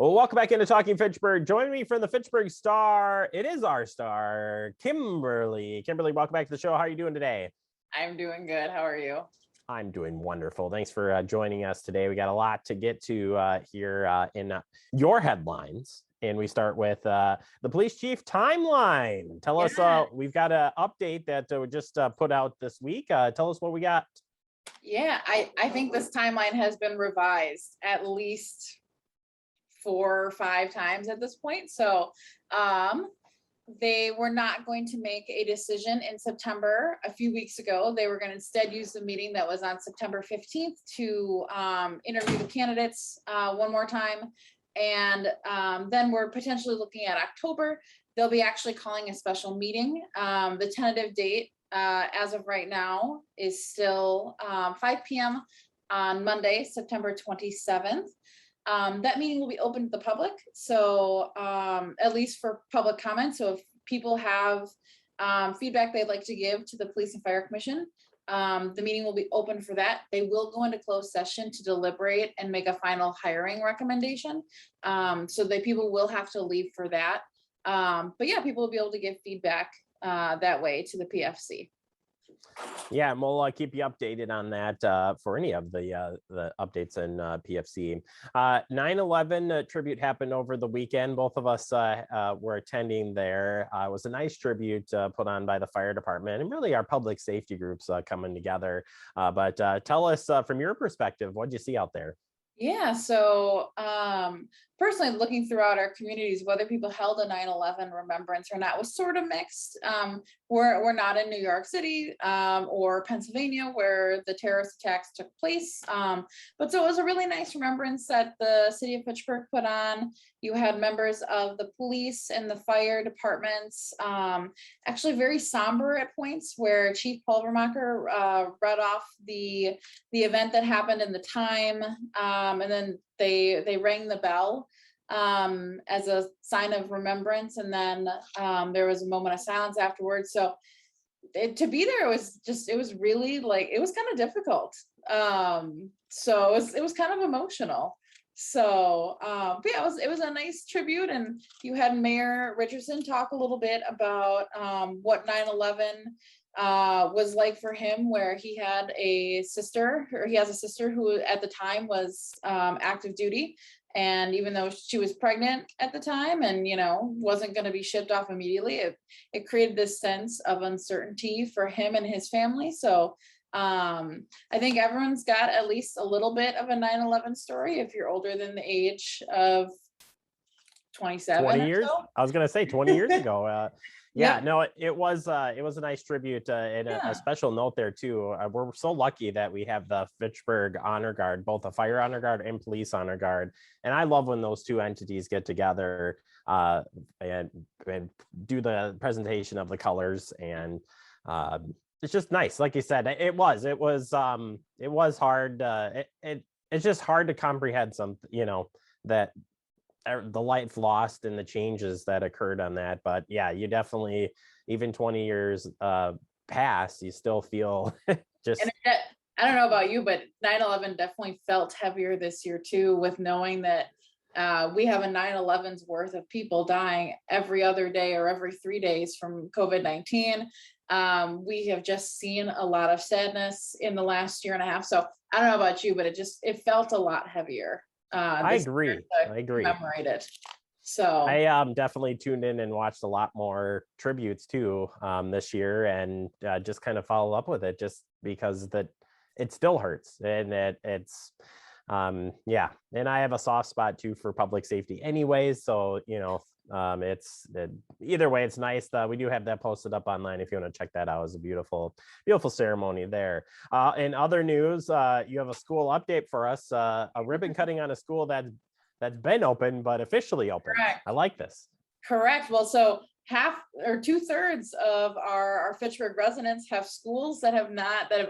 Well, welcome back into Talking Fitchburg. Joining me from the Fitchburg Star, it is our star, Kimberly. Kimberly, welcome back to the show. How are you doing today? I'm doing good. How are you? I'm doing wonderful. Thanks for joining us today. We got a lot to get to here in your headlines. And we start with the police chief timeline. Tell us, we've got an update that we just put out this week. Tell us what we got. Yeah, I think this timeline has been revised at least 4 or 5 times at this point. So they were not going to make a decision in September. A few weeks ago, they were going to instead use the meeting that was on September 15th to interview the candidates one more time. And then we're potentially looking at October. They'll be actually calling a special meeting. The tentative date as of right now is still 5 p.m. on Monday, September 27th. That meeting will be open to the public, so at least for public comment. So if people have feedback they'd like to give to the Police and Fire Commission, the meeting will be open for that. They will go into closed session to deliberate and make a final hiring recommendation. So that people will have to leave for that. But yeah, people will be able to give feedback that way to the PFC. Yeah, and we'll keep you updated on that for any of the updates in PFC. 9/11 tribute happened over the weekend. Both of us were attending there. It was a nice tribute put on by the fire department and really our public safety groups coming together. But tell us from your perspective, what did you see out there? Yeah, so personally looking throughout our communities, whether people held a 9/11 remembrance or not was sort of mixed. We're not in New York City or Pennsylvania where the terrorist attacks took place. But so it was a really nice remembrance that the city of Fitchburg put on. You had members of the police and the fire departments, actually very somber at points where Chief Pulvermacher read off the event that happened in the time. And then they rang the bell as a sign of remembrance. And then there was a moment of silence afterwards. So to be there, it was really like, it was kind of difficult. So it was kind of emotional. So but yeah, it was a nice tribute. And you had Mayor Richardson talk a little bit about what 9/11 was like for him, where he has a sister who at the time was active duty, and even though she was pregnant at the time and wasn't going to be shipped off immediately, it created this sense of uncertainty for him and his family. So I think everyone's got at least a little bit of a 9/11 story if you're older than the age of 27 20 years. so. I was gonna say 20 years ago. Yeah, Yep. no, it was a nice tribute and a special note there too. We're so lucky that we have the Fitchburg Honor Guard, both the Fire Honor Guard and Police Honor Guard. And I love when those two entities get together and do the presentation of the colors. And it's just nice. Like you said, it was hard. It's just hard to comprehend that the life lost and the changes that occurred on that. But yeah, you definitely, even 20 years past, you still feel just. And I don't know about you, but 9/11 definitely felt heavier this year too, with knowing that we have a 9/11's worth of people dying every other day or every 3 days from COVID-19. We have just seen a lot of sadness in the last year and a half. So I don't know about you, but it felt a lot heavier. I agree. Commemorate it. So I definitely tuned in and watched a lot more tributes too this year, and just kind of follow up with it, just because it still hurts, and it's yeah. And I have a soft spot too for public safety, anyways. So either way, it's nice that we do have that posted up online if you want to check that out. It was a beautiful ceremony there. In other news, you have a school update for us, a ribbon cutting on a school that's been open but officially open. Correct. I like this. Correct. Well, so half or 2/3 of our Fitchburg residents have schools that have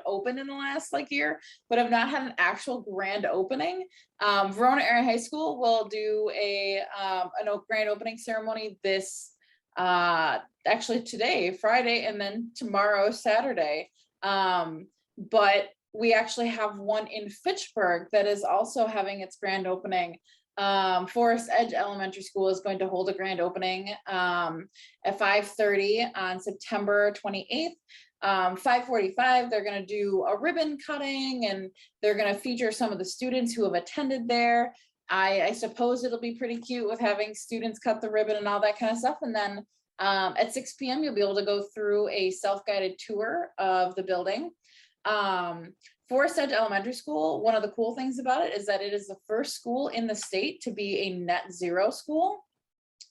opened in the last year, but have not had an actual grand opening. Verona Area High School will do a grand opening ceremony this actually today, Friday, and then tomorrow, Saturday. But we actually have one in Fitchburg that is also having its grand opening Forest Edge Elementary School is going to hold a grand opening at 5:30 on September 28th. 5:45, they're going to do a ribbon cutting, and they're going to feature some of the students who have attended there. I suppose it'll be pretty cute with having students cut the ribbon and all that kind of stuff. And then at 6 p.m., you'll be able to go through a self-guided tour of the building. Forest Edge Elementary School, one of the cool things about it is that it is the first school in the state to be a net zero school,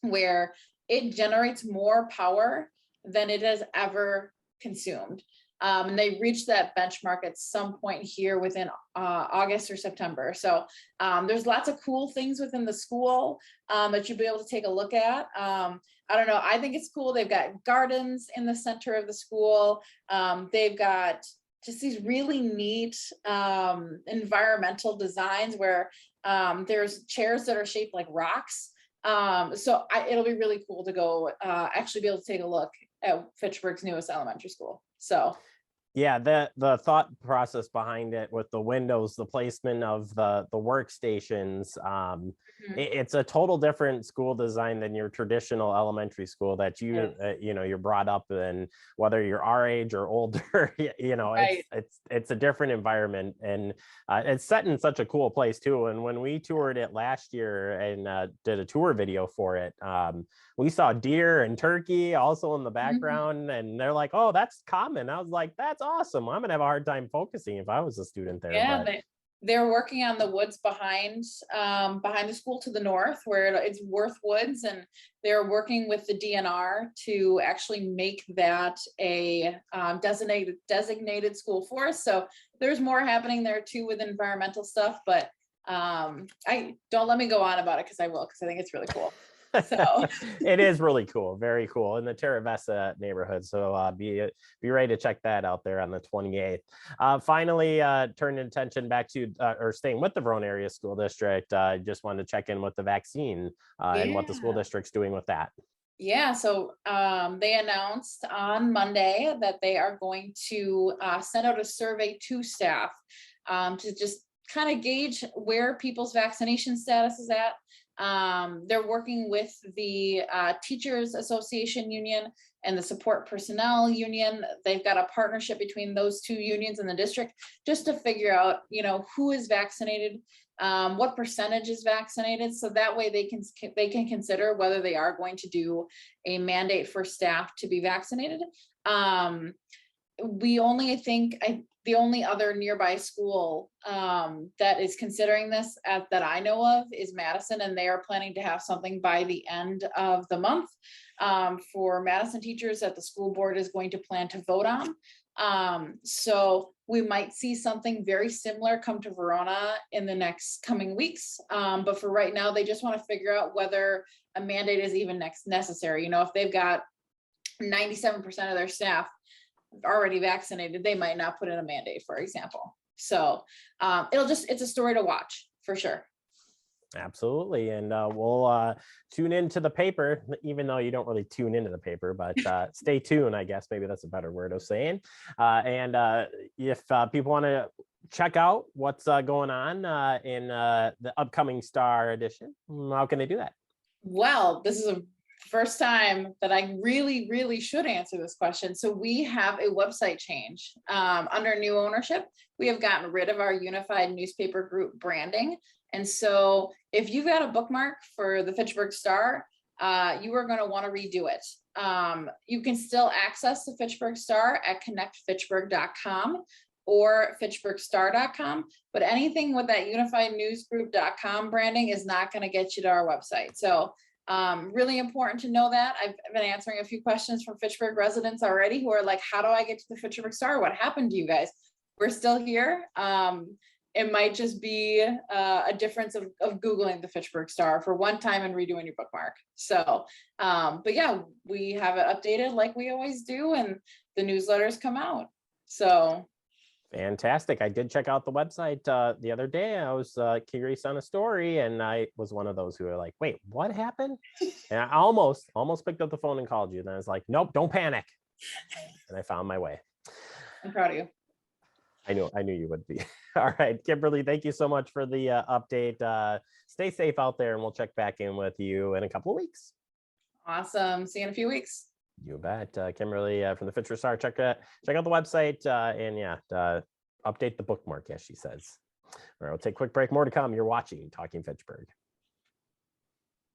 where it generates more power than it has ever consumed. And they reached that benchmark at some point here within August or September. So there's lots of cool things within the school that you'll be able to take a look at. I don't know, I think it's cool. They've got gardens in the center of the school. They've got just these really neat environmental designs where there's chairs that are shaped like rocks. So it'll be really cool to go actually be able to take a look at Fitchburg's newest elementary school. So yeah, the thought process behind it with the windows, the placement of the workstations, it's a total different school design than your traditional elementary school that you're brought up in, whether you're our age or older. It's a different environment, and it's set in such a cool place too. And when we toured it last year and did a tour video for it, we saw deer and turkey also in the background, and they're like, "Oh, that's common." I was like, "That's awesome. I'm gonna have a hard time focusing if I was a student there." Yeah, they're working on the woods behind the school to the north, where it's Worth Woods, and they're working with the DNR to actually make that a designated school forest. So there's more happening there too with environmental stuff, but I don't let me go on about it because I think it's really cool. So it is really cool, very cool, in the Terra Vesta neighborhood. So be ready to check that out there on the 28th. Finally, turning attention back to or staying with the Verona Area School District, I just wanted to check in with the vaccine and what the school district's doing with that. Yeah, so they announced on Monday that they are going to send out a survey to staff to just kind of gauge where people's vaccination status is at. They're working with the Teachers Association Union and the Support Personnel Union. They've got a partnership between those two unions in the district just to figure out, who is vaccinated, what percentage is vaccinated, so that way they can consider whether they are going to do a mandate for staff to be vaccinated. The only other nearby school that is considering this that I know of is Madison, and they are planning to have something by the end of the month for Madison teachers that the school board is going to plan to vote on. So we might see something very similar come to Verona in the next coming weeks. But for right now, they just want to figure out whether a mandate is even necessary. If they've got 97% of their staff already vaccinated, they might not put in a mandate, for example. So it's a story to watch for sure. Absolutely. And we'll tune into the paper, even though you don't really tune into the paper, but stay tuned, I guess. Maybe that's a better word of saying. And if people want to check out what's going on in the upcoming Star edition, how can they do that? Well, this is a first time that I really, really should answer this question. So we have a website change under new ownership. We have gotten rid of our unified newspaper group branding. And so if you've got a bookmark for the Fitchburg Star, you are going to want to redo it. You can still access the Fitchburg Star at connectfitchburg.com or fitchburgstar.com, but anything with that unified newsgroup.com branding is not going to get you to our website. So really important to know that. I've been answering a few questions from Fitchburg residents already who are like, how do I get to the Fitchburg Star? What happened to you guys? We're still here. It might just be a difference of Googling the Fitchburg Star for one time and redoing your bookmark. So, but yeah, we have it updated like we always do, and the newsletters come out. So fantastic. I did check out the website the other day. I was curious on a story, and I was one of those who are like, wait, what happened? And I almost picked up the phone and called you. And I was like, nope, don't panic. And I found my way. I'm proud of you. I knew you would be. All right, Kimberly, thank you so much for the update. Stay safe out there, and we'll check back in with you in a couple of weeks. Awesome. See you in a few weeks. You bet. Kimberly from the Fitchburg Star. Check out the website and update the bookmark, as she says. All right, we'll take a quick break. More to come. You're watching Talking Fitchburg.